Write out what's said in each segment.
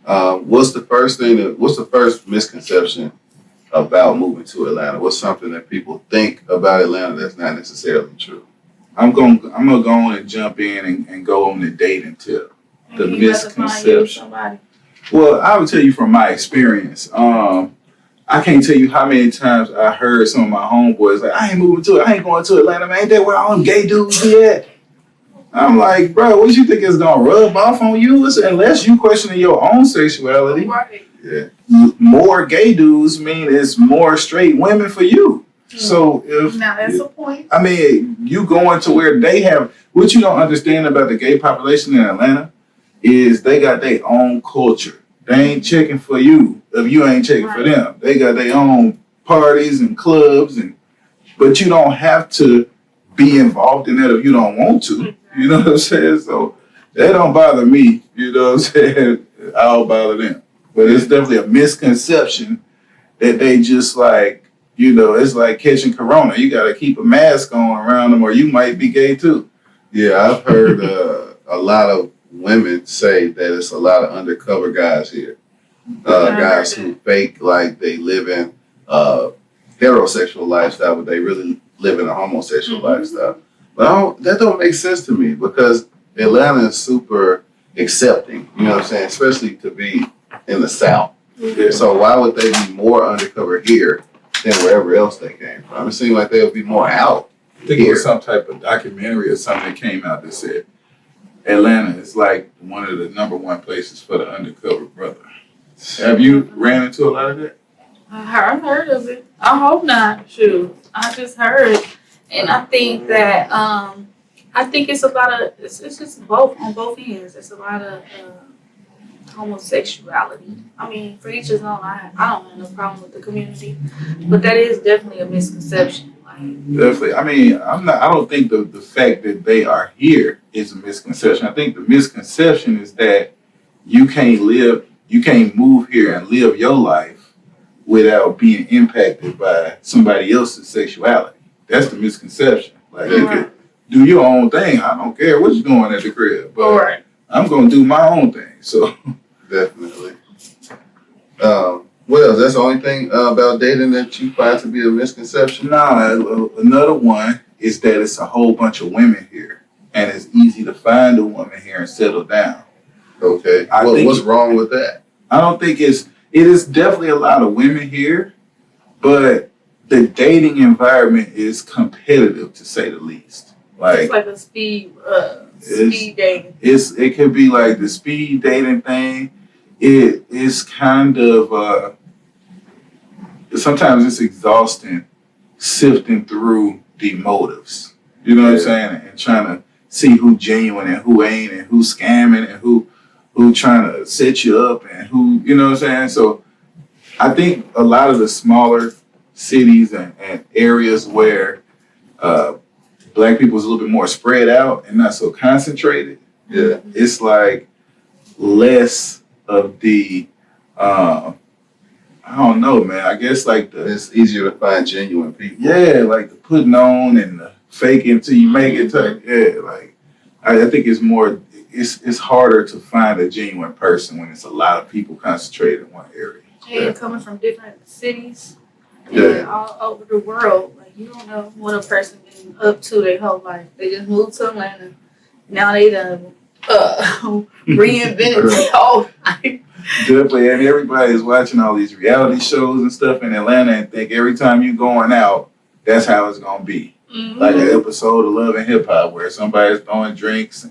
What's the first misconception about moving to Atlanta? What's something that people think about Atlanta that's not necessarily true? I'm gonna go on and jump in and go on the dating tip. The misconception. Well, I will tell you from my experience. I can't tell you how many times I heard some of my homeboys like, I ain't moving to it. I ain't going to Atlanta, man. Ain't that where all them gay dudes be at? I'm like, bro, what you think is gonna rub off on you? Unless you questioning your own sexuality. Right. Yeah. More gay dudes mean it's more straight women for you. So if now that's a point. I mean, you going to where they have what you don't understand about the gay population in Atlanta is they got their own culture. They ain't checking for you if you ain't checking for them. They got their own parties and clubs but you don't have to be involved in that if you don't want to. You know what I'm saying? So that don't bother me. You know what I'm saying? I'll bother them. But it's definitely a misconception that they just like, it's like catching corona. You got to keep a mask on around them or you might be gay too. Yeah, I've heard a lot of women say that it's a lot of undercover guys here. Guys who fake like they live in heterosexual lifestyle, but they really live in a homosexual lifestyle. But that don't make sense to me because Atlanta is super accepting, you know what I'm saying? Especially to be in the South. Yeah. So why would they be more undercover here than wherever else they came from? It seems like they would be more out. I think it was some type of documentary or something that came out that said Atlanta is like one of the number one places for the undercover brother. Have you ran into a lot of that? I've heard of it. I hope not. Shoot, I just heard, and I think that I think it's a lot of it's just both on both ends. It's a lot of homosexuality. I mean, for each his own. I don't have no problem with the community, but that is definitely a misconception. Definitely. I mean, I don't think the fact that they are here is a misconception. I think the misconception is that you can't move here and live your life without being impacted by somebody else's sexuality. That's the misconception. Like you can do your own thing. I don't care what you're doing at the crib, but I'm gonna do my own thing. So definitely. What else? That's the only thing about dating that you find to be a misconception? Nah, another one is that it's a whole bunch of women here, and it's easy to find a woman here and settle down. Okay. What's wrong with that? I don't think it is definitely a lot of women here, but the dating environment is competitive to say the least. It's like a speed dating. It could be like the speed dating thing. It is kind of sometimes it's exhausting sifting through the motives. You know what I'm saying? And trying to see who genuine and who ain't and who's scamming and who trying to set you up and who, you know what I'm saying? So I think a lot of the smaller cities and areas where Black people is a little bit more spread out and not so concentrated, it's like less of the I don't know, man. I guess like it's easier to find genuine people. Yeah, like the putting on and the fake it till you make it. Like I think it's more. It's harder to find a genuine person when it's a lot of people concentrated in one area. And coming from different cities and all over the world, like you don't know what a person been up to their whole life. They just moved to Atlanta. Now they done reinvented their whole life. Definitely, and everybody is watching all these reality shows and stuff in Atlanta and think every time you going out, that's how it's gonna be. Like an episode of Love and Hip Hop where somebody's throwing drinks.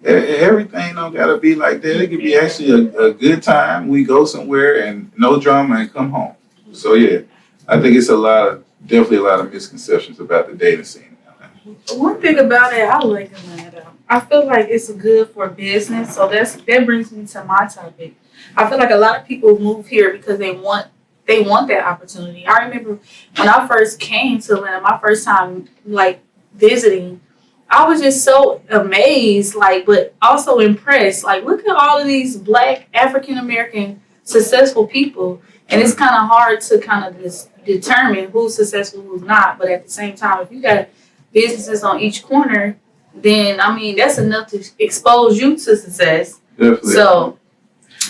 Everything don't gotta be like that. It could be actually a good time. We go somewhere and no drama and come home. So yeah, I think it's definitely a lot of misconceptions about the dating scene. One thing about it, I like Atlanta. I feel like it's good for business. So that brings me to my topic. I feel like a lot of people move here because they want that opportunity. I remember when I first came to Atlanta, my first time like visiting, I was just so amazed, like, but also impressed. Like, look at all of these Black African American successful people, and it's kind of hard to kind of just determine who's successful, who's not. But at the same time, if you got businesses on each corner, then I mean that's enough to expose you to success. Definitely. So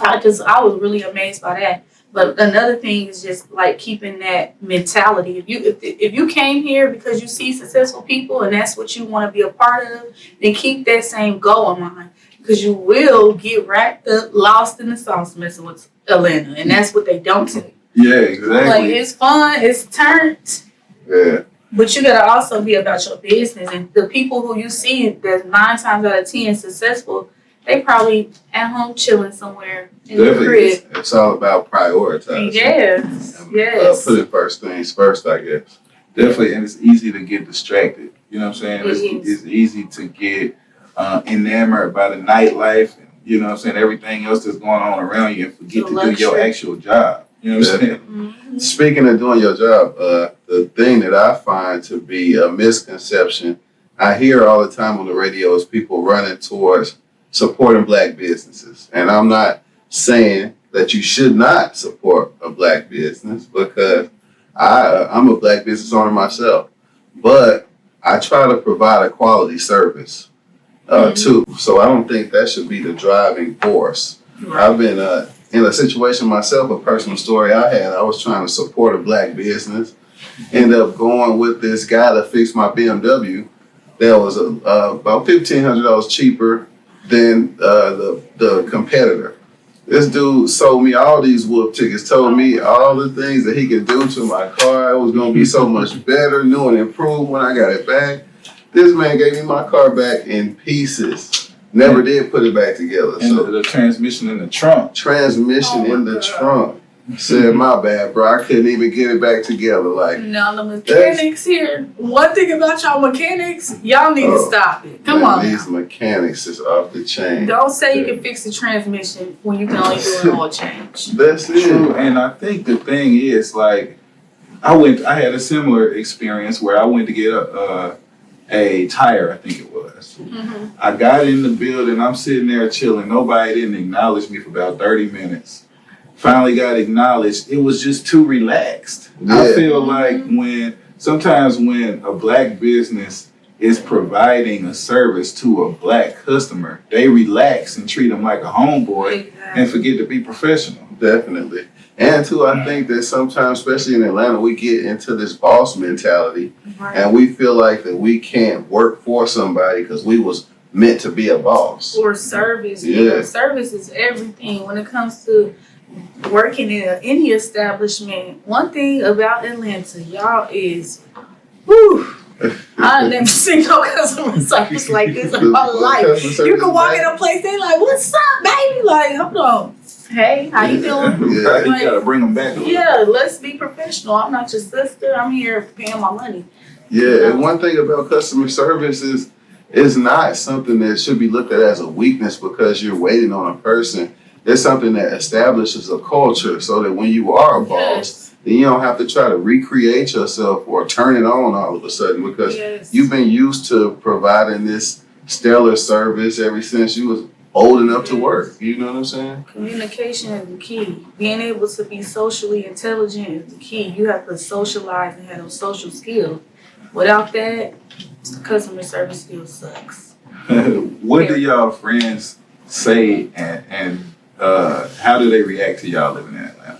I was really amazed by that. But another thing is just like keeping that mentality. If you came here because you see successful people and that's what you want to be a part of, then keep that same goal in mind. Because you will get wrapped up, lost in the sauce messing with Atlanta. And that's what they don't tell you. Yeah, exactly. Like, it's fun, it's turned. Yeah. But you gotta also be about your business. And the people who you see that's 9 times out of 10 successful, they probably at home chilling somewhere in the crib. It's all about prioritizing. Yes. Yes. Putting first things first, I guess. Definitely, and it's easy to get distracted. You know what I'm saying? It is. It's easy to get enamored by the nightlife and, you know what I'm saying, everything else that's going on around you and forget to do your actual job. You know what I'm saying? Mm-hmm. Speaking of doing your job, the thing that I find to be a misconception, I hear all the time on the radio is people running towards supporting black businesses. And I'm not saying that you should not support a black business because I'm a black business owner myself, but I try to provide a quality service too. So I don't think that should be the driving force. Right. I've been in a situation myself, a personal story I had. I was trying to support a black business, ended up going with this guy to fix my BMW that was about $1,500 cheaper than the competitor. This dude sold me all these whoop tickets, told me all the things that he could do to my car. It was going to be so much better, new and improved when I got it back. This man gave me my car back in pieces. Never did put it back together. And So the transmission in the trunk. transmission in the trunk. Said, my bad, bro. I couldn't even get it back together. Like, Now the mechanics here. One thing about y'all mechanics, y'all need to stop it. Come man, on. these mechanics is off the chain. Don't say you can fix the transmission when you can only do an oil change. That's it. True, and I think the thing is, like, I had a similar experience where I went to get a tire, I think it was. Mm-hmm. I got in the building, I'm sitting there chilling. Nobody didn't acknowledge me for about 30 minutes. Finally got acknowledged. It was just too relaxed. Yeah. I feel like sometimes when a black business is providing a service to a black customer, they relax and treat them like a homeboy and forget to be professional. Definitely. And too, I think that sometimes, especially in Atlanta, we get into this boss mentality and we feel like that we can't work for somebody because we was meant to be a boss. Or service. Yeah. Service is everything when it comes to working in any establishment. One thing about Atlanta, y'all, is I've never seen no customer service like this in my life. You can walk in a place, they like, "What's up, baby?" Like, hold on. Hey, how you doing? Yeah. You gotta bring them back. Yeah, let's be professional. I'm not your sister. I'm here paying my money. Yeah, and one thing about customer service is it's not something that should be looked at as a weakness because you're waiting on a person. It's something that establishes a culture so that when you are a boss, then you don't have to try to recreate yourself or turn it on all of a sudden because you've been used to providing this stellar service ever since you was old enough to work. You know what I'm saying? Communication is the key. Being able to be socially intelligent is the key. You have to socialize and have those social skills. Without that, customer service still sucks. What do y'all friends say and how do they react to y'all living in Atlanta?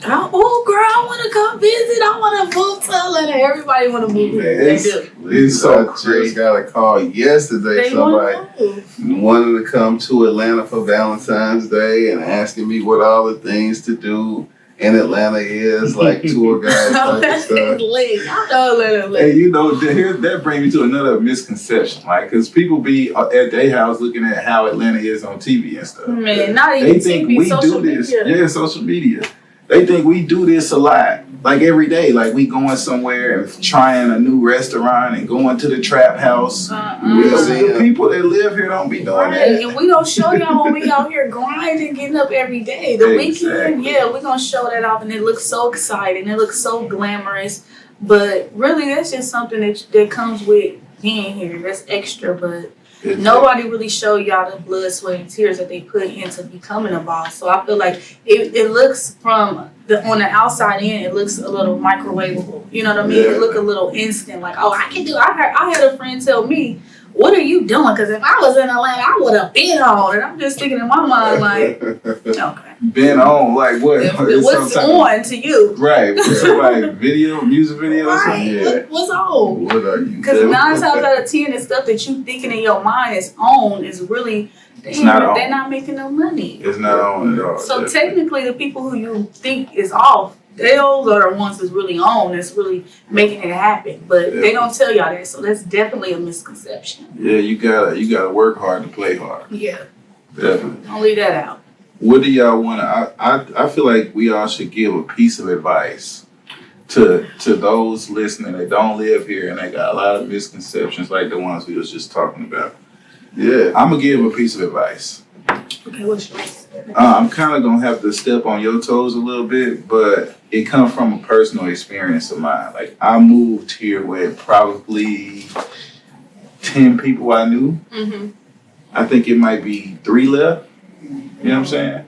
Oh, girl, I want to come visit. I want to move to Atlanta. Everybody want to move here. They do. It's so crazy. I just got a call yesterday. Somebody wanted to come to Atlanta for Valentine's Day and asking me what all the things to do in Atlanta is, like tour guide type of stuff. I know Atlanta. Hey, you know, that brings me to another misconception, like, because people be at their house looking at how Atlanta is on TV and stuff. Man, not even they think TV, we social do this. media. Yeah, social media. They think we do this a lot, like every day. Like we going somewhere and trying a new restaurant and going to the trap house. The people that live here don't be doing that. And we don't show y'all when we out here grinding, getting up every day. The weekend, we're going to show that off and it looks so exciting. It looks so glamorous. But really, that's just something that comes with being here. That's extra, but nobody really show y'all the blood, sweat, and tears that they put into becoming a boss. So I feel like it looks on the outside in, it looks a little microwavable. You know what I mean? It look a little instant, like, oh, I can do. I had a friend tell me what are you doing? Because if I was in Atlanta, I would have been on. And I'm just thinking in my mind, like, okay. Been on, like what? What's on to you? Right. What's like music video or something? Right. Yeah. What's on? What are you Because doing? 9 times out of 10, the stuff that you thinking in your mind is on is really, It's not on. they're not making no money. It's not on at all. So technically, the people who you think is off, those are the ones that's really on, that's really making it happen. But they don't tell y'all that, so that's definitely a misconception. Yeah, you gotta work hard to play hard. Yeah, Definitely. don't leave that out. What do y'all want to? I feel like we all should give a piece of advice to those listening that don't live here and they got a lot of misconceptions like the ones we was just talking about. Yeah. I'm gonna give a piece of advice. Okay, what's yours? I'm kind of gonna have to step on your toes a little bit, but it comes from a personal experience of mine. Like I moved here with probably 10 people I knew. Mm-hmm. I think it might be 3 left. You know what I'm saying?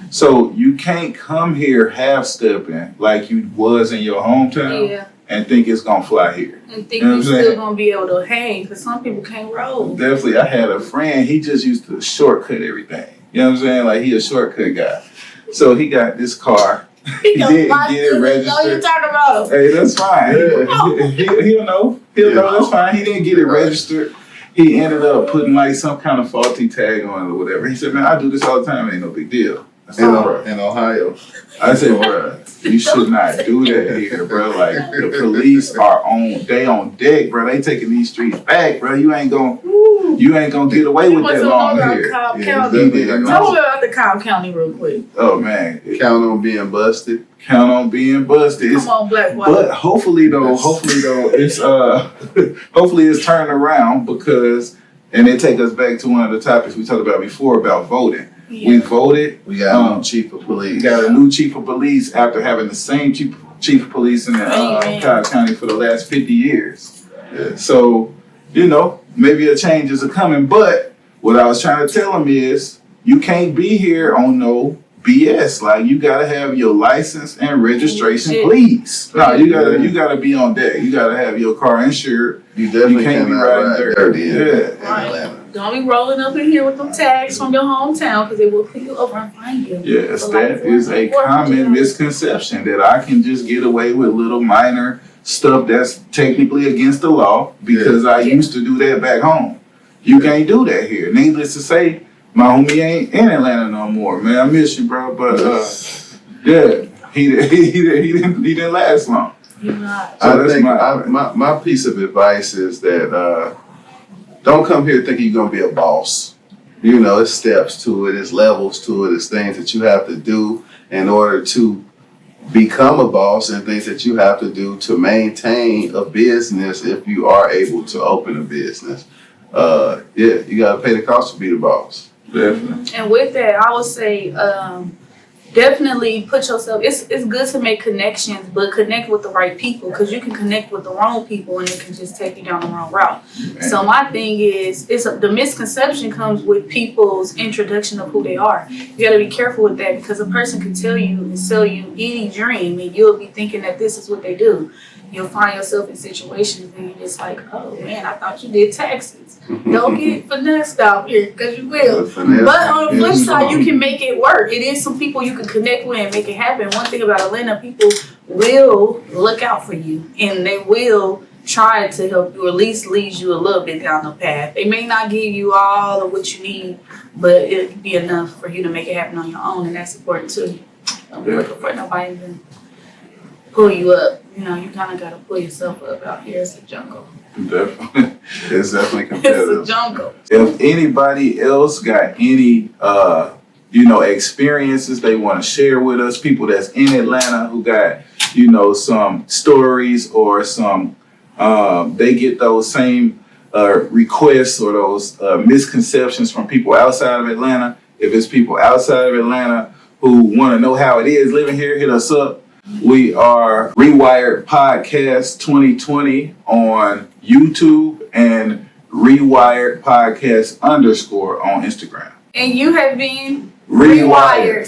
So you can't come here half-stepping like you was in your hometown and think it's gonna fly here. And think You know you're what I'm saying? still gonna be able to hang, because some people can't roll. Definitely, I had a friend, he just used to shortcut everything. You know what I'm saying? Like he a shortcut guy. So he got this car. He didn't get it Know you registered. talking about. Hey, that's fine. Yeah. He'll know. He'll know that's fine. He didn't get it registered. He ended up putting like some kind of faulty tag on it or whatever. He said, man, I do this all the time. It ain't no big deal. I said, In Ohio. I said, bro, you should not do that here, bro. Like the police are they on deck, bro. They taking these streets back, bro. You ain't gonna get away with that long here. Cobb Yeah, County. definitely Tell like Tell me about the Cobb County real quick. Oh man, count on being busted. count on being busted. Come on, Black White. But hopefully though, it's hopefully it's turned around because, and it take us back to one of the topics we talked about before about voting. We voted. We got a new chief of police. Got a new chief of police after having the same chief of police in Cobb County for the last 50 years. Yeah. So, maybe a change is coming. But what I was trying to tell him is you can't be here on no BS. Like you gotta have your license and registration, please. No, you gotta be on deck. You gotta have your car insured. You definitely can't be cannot riding ride dirty. in Atlanta. Don't be rolling up in here with them tags from your hometown, because they will pull you over and find you. Yes, that is a common misconception that I can just get away with little minor stuff that's technically against the law because I used to do that back home. You can't do that here. Needless to say, my homie ain't in Atlanta no more, man. I miss you, bro. But he didn't last long. You're not. So I think my piece of advice is that don't come here thinking you're gonna be a boss. It's steps to it, it's levels to it, it's things that you have to do in order to become a boss and things that you have to do to maintain a business if you are able to open a business. You gotta pay the cost to be the boss. Definitely. And with that, I would say definitely put yourself, it's good to make connections, but connect with the right people, because you can connect with the wrong people and it can just take you down the wrong route. Man. So my thing is, the misconception comes with people's introduction of who they are. You got to be careful with that, because a person can tell you and sell you any dream and you'll be thinking that this is what they do. You'll find yourself in situations and you're just like, oh man, I thought you did taxes. Don't get finessed out here, because you will. But on the flip side, you can make it work. It is some people you can connect with and make it happen. One thing about Atlanta, people will look out for you and they will try to help you, or at least lead you a little bit down the path. They may not give you all of what you need, but it'll be enough for you to make it happen on your own, and that's important too. Don't be looking for nobody to pull you up. You kind of got to pull yourself up out here. It's a jungle. Definitely. It's definitely It's competitive. a jungle. If anybody else got any, experiences they want to share with us, people that's in Atlanta who got, some stories or some, they get those same requests or those misconceptions from people outside of Atlanta. If it's people outside of Atlanta who want to know how it is living here, hit us up. We are Rewired Podcast 2020 on YouTube and Rewired Podcast _ on Instagram. And you have been Rewired.